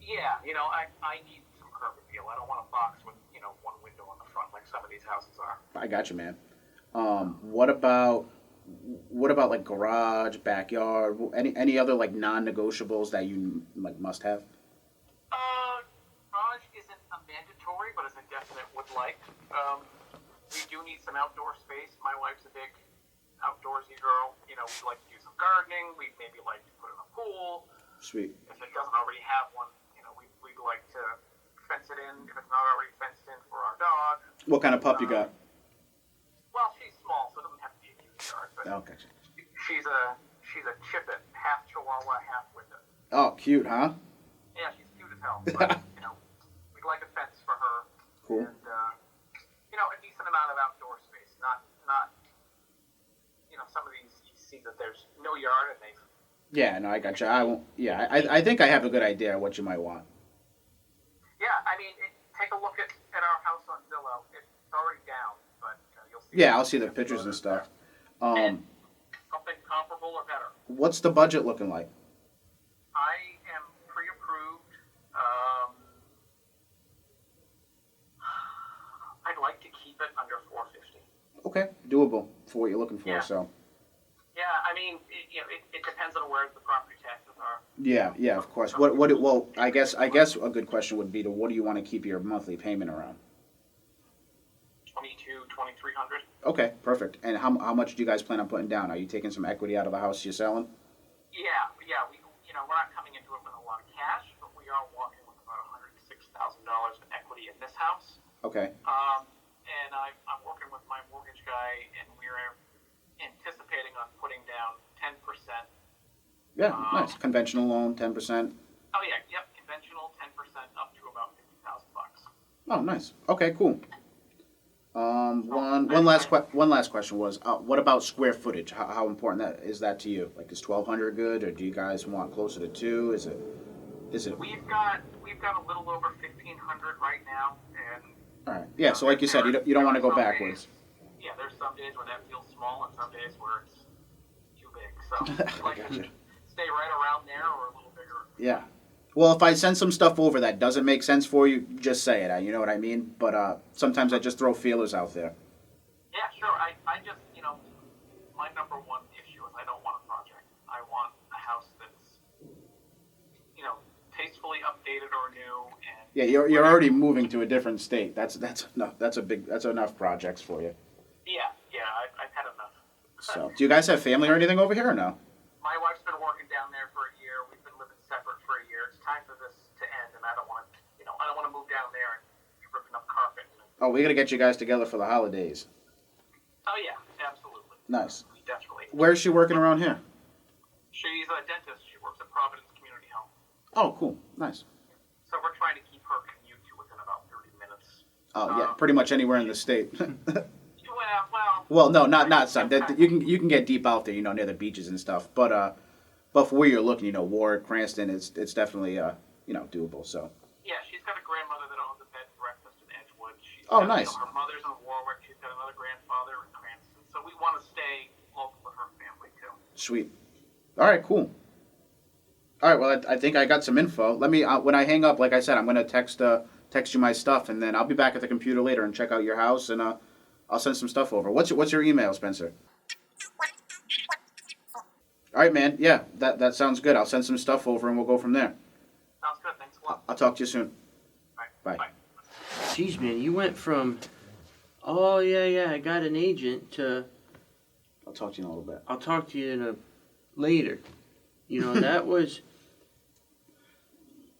Yeah, I need some curb appeal. I don't want a box with, one window on the front like some of these houses are. I got you, man. What about like garage, backyard, any other like non-negotiables that you like must have? Garage isn't a mandatory, but is a definite would like. We do need some outdoor space. My wife's a big outdoorsy girl. We'd like to do some gardening. We'd maybe like to put in a pool. Sweet. If it doesn't already have one, we'd like to fence it in if it's not already fenced in for our dog. What kind of pup you got? Well, she's small, so it doesn't have to be a huge yard. But Okay. she's a Chippet, half Chihuahua, half Whippet. Oh, cute, huh? Yeah, she's cute as hell. But, we'd like a fence for her. Cool. And, a decent amount of outdoor space. Not, some of these you see that there's no yard and they've. Yeah, no, I got you. I won't. Yeah, I think I have a good idea of what you might want. Yeah, I mean, take a look at our house on Zillow. It's already down, but you'll see. Yeah, I'll see the pictures and stuff. And something comparable or better. What's the budget looking like? I am pre-approved. I'd like to keep it under $450. Okay, doable for what you're looking for. Yeah. So. Yeah, I mean, it depends on where the property taxes are. Yeah, of course. Well, I guess a good question would be to what do you want to keep your monthly payment around? $2,300. Okay, perfect. And how much do you guys plan on putting down? Are you taking some equity out of the house you're selling? Yeah. We're not coming into it with a lot of cash, but we are walking with about $106,000 in equity in this house. Okay. And I'm working with my mortgage guy, and we're anticipating on putting down 10%. Yeah, nice. Conventional loan, 10%. Oh yeah, yep, conventional 10% up to about $50,000. Oh, nice. Okay, cool. One last question was, what about square footage? How important is that to you? Like, is 1,200 good, or do you guys want closer to 2? Is it? We've got a little over 1,500 right now, and. All right. Yeah. So, like you said, you don't want to go backwards. Yeah, there's some days where that feels small, and some days where it's too big. So, like to stay right around there or a little bigger. Yeah. Well, if I send some stuff over that doesn't make sense for you, just say it. You know what I mean? But sometimes I just throw feelers out there. Yeah, sure. I just, my number one issue is I don't want a project. I want a house that's, tastefully updated or new. And yeah, you're already moving to a different state. That's enough. That's enough projects for you. Yeah, I've had enough. So, do you guys have family or anything over here or no? My wife's been working down there for a year. We've been living separate for a year. It's time for this to end, and I don't want to move down there and be ripping up carpet. Oh, we gotta get you guys together for the holidays. Oh yeah, absolutely. Nice. We definitely. Where's she working around here? She's a dentist. She works at Providence Community Home. Oh, cool. Nice. So we're trying to keep her commute to within about 30 minutes. Oh yeah, pretty much anywhere in the state. Well, no, not some. You can get deep out there, near the beaches and stuff. But for where you're looking, Ward, Cranston, it's definitely doable. So. Yeah, she's got a grandmother that owns a bed and breakfast in Edgewood. Nice. Her mother's in Warwick. She's got another grandfather in Cranston. So we want to stay local with her family too. Sweet. All right, cool. All right, well, I think I got some info. Let me when I hang up, like I said, I'm gonna text you my stuff, and then I'll be back at the computer later and check out your house and I'll send some stuff over. What's your email, Spencer? All right, man. Yeah, that sounds good. I'll send some stuff over and we'll go from there. Sounds good. Thanks a lot. I'll talk to you soon. All Bye. right. Bye. Jeez, man, you went from, oh yeah, I got an agent to, I'll talk to you in a little bit. I'll talk to you later. You know, that was,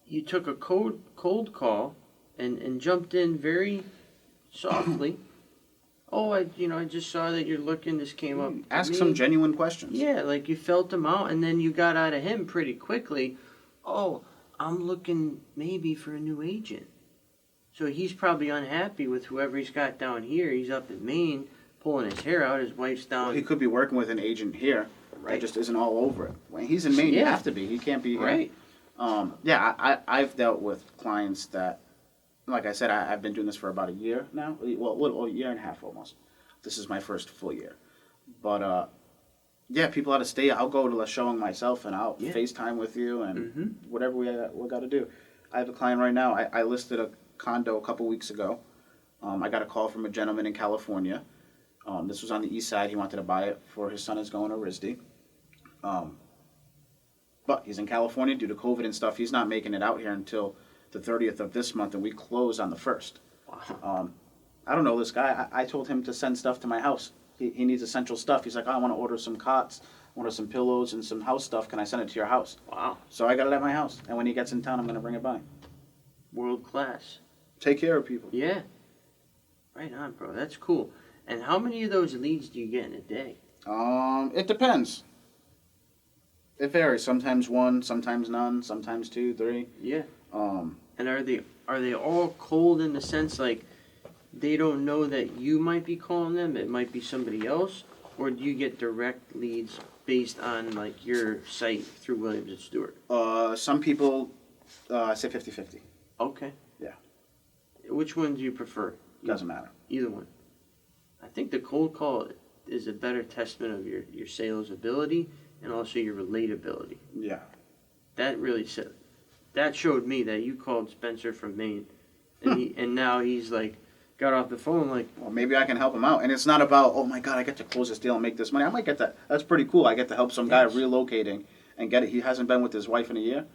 you took a cold call and jumped in very softly. Oh, I just saw that you're looking. This came up. to Ask me. some genuine questions. Yeah, like you felt him out, and then you got out of him pretty quickly. Oh, I'm looking maybe for a new agent. So he's probably unhappy with whoever he's got down here. He's up in Maine pulling his hair out. His wife's down. He could be working with an agent here that Right. just isn't all over it. When he's in Maine, you Yeah. have to be. He can't be here. Right. I've dealt with clients that, like I said, I've been doing this for about a year now. Well, a year and a half almost. This is my first full year. But, people out of state, I'll go to a showing myself and I'll Yeah. FaceTime with you and Mhm. whatever we got to do. I have a client right now. I listed a condo a couple weeks ago. I got a call from a gentleman in California. This was on the east side. He wanted to buy it for his son is going to RISD. But he's in California due to COVID and stuff. He's not making it out here until the 30th of this month, and we close on the 1st. Wow. I don't know this guy. I told him to send stuff to my house. He needs essential stuff. He's like, I want to order some cots, I order some pillows and some house stuff. Can I send it to your house? Wow. So I got it at my house. And when he gets in town, I'm going to bring it by. World class. Take care of people. Yeah. Right on, bro. That's cool. And how many of those leads do you get in a day? It depends. It varies. Sometimes one, sometimes none, sometimes two, three. Yeah. Um, And are they all cold in the sense like they don't know that you might be calling them? It might be somebody else, or do you get direct leads based on like your site through Williams and Stuart? some people say 50-50. Okay. Yeah. Which one do you prefer? Doesn't matter. Either one. I think the cold call is a better testament of your sales ability and also your relatability. Yeah. That really said, that showed me that you called Spencer from Maine, and and now he's like got off the phone like, Well, maybe I can help him out. And it's not about, oh my God, I get to close this deal and make this money. I might get that. That's pretty cool. I get to help some guy Yes. relocating and get it. He hasn't been with his wife in a year.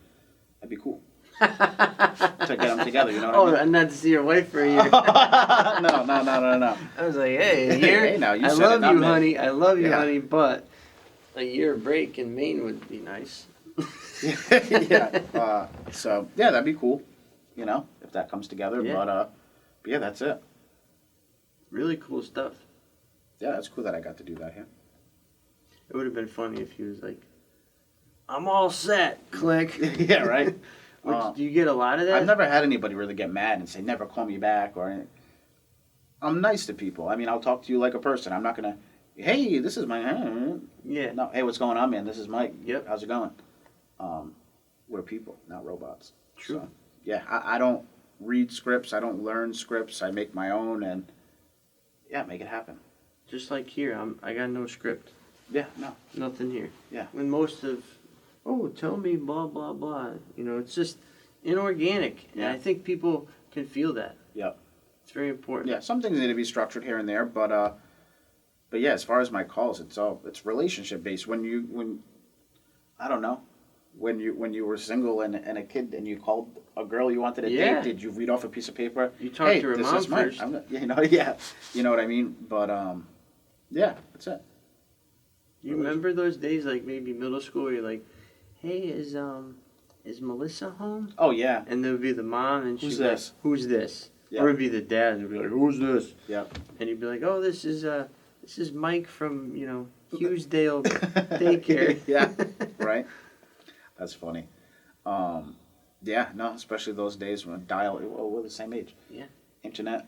That'd be cool. To get them together, you know what I mean? and not to see your wife for a year. No. I was like, hey, a year. Hey, now, you I said love it, not you, me. honey. I love you, Yeah. honey. But a year break in Maine would be nice. Yeah. So, yeah, that'd be cool, you know, if that comes together. Yeah. But yeah, that's it. Really cool stuff. Yeah, that's cool that I got to do that here. It would have been funny if he was like, I'm all set. Click. Yeah, right? Do you get a lot of that? I've never had anybody really get mad and say, never call me back or anything. I'm nice to people. I mean, I'll talk to you like a person. I'm not going to, hey, this is my, Yeah. no, hey, what's going on, man? This is Mike. Yep. How's it going? We're people, not robots. True. So, yeah, I don't read scripts. I don't learn scripts. I make my own and, yeah, make it happen. Just like here, I got no script. Yeah, no. Nothing here. Yeah. When most of, tell me blah, blah, blah. You know, it's just inorganic. And Yeah. I think people can feel that. Yep. It's very important. Yeah, some things need to be structured here and there, but yeah, as far as my calls, it's relationship based. When I don't know, when you were single and a kid and you called a girl you wanted to Yeah. date, did you read off a piece of paper? You talked Hey, to her this mom is mine. first. You know what I mean. But yeah, that's it. You remember those days, like maybe middle school, where you're like, hey, is Melissa home? Oh yeah, And there would be the mom, and she'd Who's be like, this? who's this? Yeah. Or it'd be the dad, and it'd be like, who's this? Yep. And he'd be like, oh, this is Mike from, Hughesdale Daycare. Yeah, right. That's funny. Yeah, no, especially those days when we're the same age. Yeah. Internet.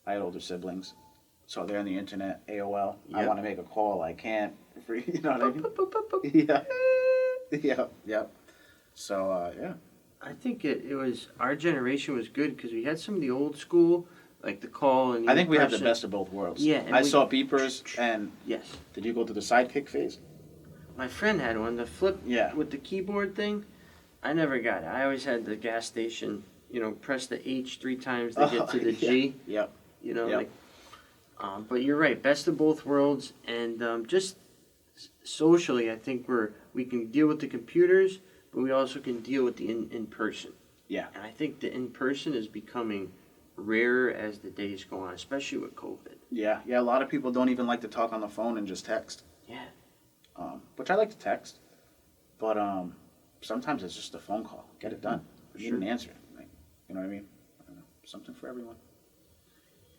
I had older siblings, so they're on the internet. AOL. I Yep. want to make a call. I can't. You know what I mean? Yeah. Yep. So yeah. I think it was, our generation was good because we had some of the old school, like the call and the I think we have the in-person. best of both worlds. Yeah, and I we- saw beepers, and Yes. did you go through the sidekick phase? My friend had one, the flip Yeah. with the keyboard thing. I never got it. I always had the gas station, press the H 3 times to get to the Yeah. G. Yep. Yep. Yep. Like, But you're right, best of both worlds, and just socially, I think we can deal with the computers, but we also can deal with the in person. Yeah. And I think the in person is becoming rarer as the days go on, especially with COVID. Yeah. A lot of people don't even like to talk on the phone and just text. Yeah. Which I like to text, but sometimes it's just a phone call. Get it done. You Sure. need an answer. Like, you know what I mean? I don't know, something for everyone.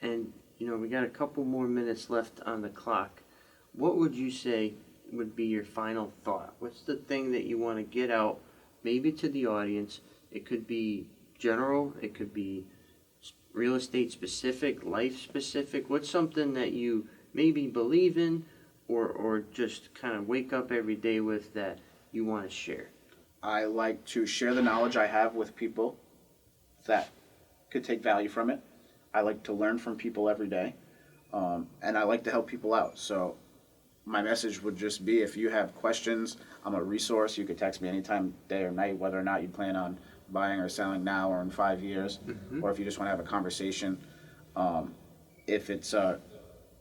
And we got a couple more minutes left on the clock. What would you say would be your final thought? What's the thing that you want to get out, maybe to the audience? It could be general, it could be real estate specific, life specific. What's something that you maybe believe in or just kind of wake up every day with that you want to share? I like to share the knowledge I have with people that could take value from it. I like to learn from people every day, and I like to help people out. So my message would just be, if you have questions, I'm a resource. You could text me anytime, day or night, whether or not you plan on buying or selling now or in 5 years, or if you just want to have a conversation. If it's a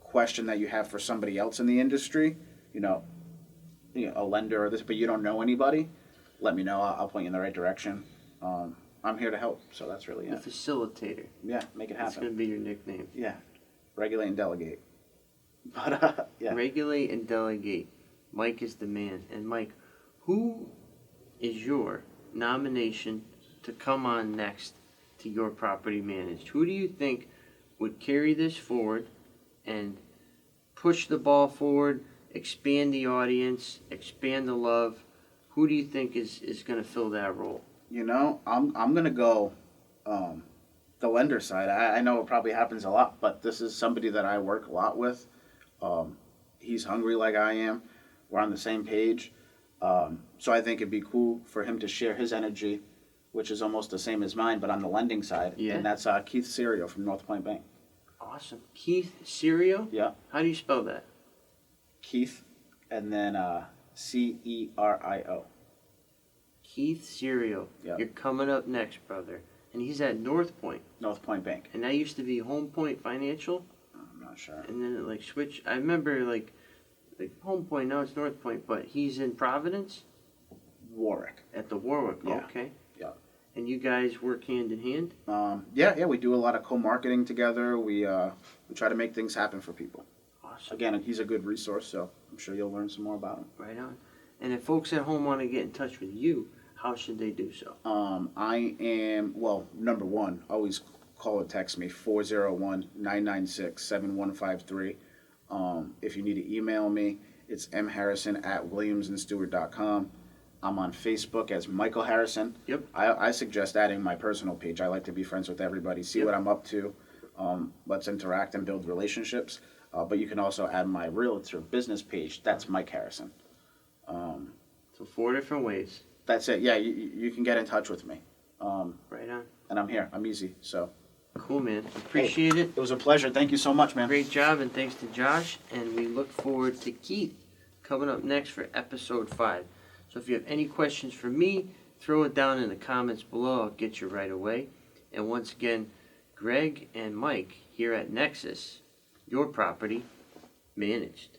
question that you have for somebody else in the industry, a lender or this, but you don't know anybody, let me know. I'll point you in the right direction. I'm here to help, so that's really The it. facilitator. Yeah, make it That's going to happen. be your nickname. Yeah, regulate and delegate. But yeah, Regulate and delegate. Mike is the man. And Mike, who is your nomination to come on next to Your Property Managed? Who do you think would carry this forward and push the ball forward, expand the audience, expand the love? Who do you think is going to fill that role? I'm gonna go the lender side. I know it probably happens a lot, but this is somebody that I work a lot with. He's hungry like I am. We're on the same page. So I think it'd be cool for him to share his energy, which is almost the same as mine, but on the lending side. Yeah. And that's Keith Serio from North Point Bank. Awesome. Keith Serio? Yeah. How do you spell that? Keith, and then Cerio. Keith Serio. Yeah. You're coming up next, brother. And he's at North Point. North Point Bank. And that used to be Home Point Financial. I'm not sure. And then it switched. I remember like Home Point, now it's North Point, but he's in Providence Warwick. at the Warwick. Yeah. Okay. Yeah. And you guys work hand in hand? Yeah, we do a lot of co-marketing together. We try to make things happen for people. Awesome. Again, he's a good resource, so I'm sure you'll learn some more about him. Right on. And if folks at home want to get in touch with you, how should they do so? I am, number one, always call or text me, 401-996-7153. If you need to email me, it's mharrison@williamsandstewart.com. I'm on Facebook as Michael Harrison. Yep. I suggest adding my personal page. I like to be friends with everybody, see Yep. what I'm up to. Let's interact and build relationships. But you can also add my realtor business page. That's Mike Harrison. So 4 different ways. That's it. Yeah, you can get in touch with me. Right on. And I'm here. I'm easy. So Cool, man. Appreciate it. it was a pleasure. Thank you so much, man. Great job, and thanks to Josh. And we look forward to Keith coming up next for episode 5. So if you have any questions for me, throw it down in the comments below. I'll get you right away. And once again, Greg and Mike here at Nexus, Your Property Managed.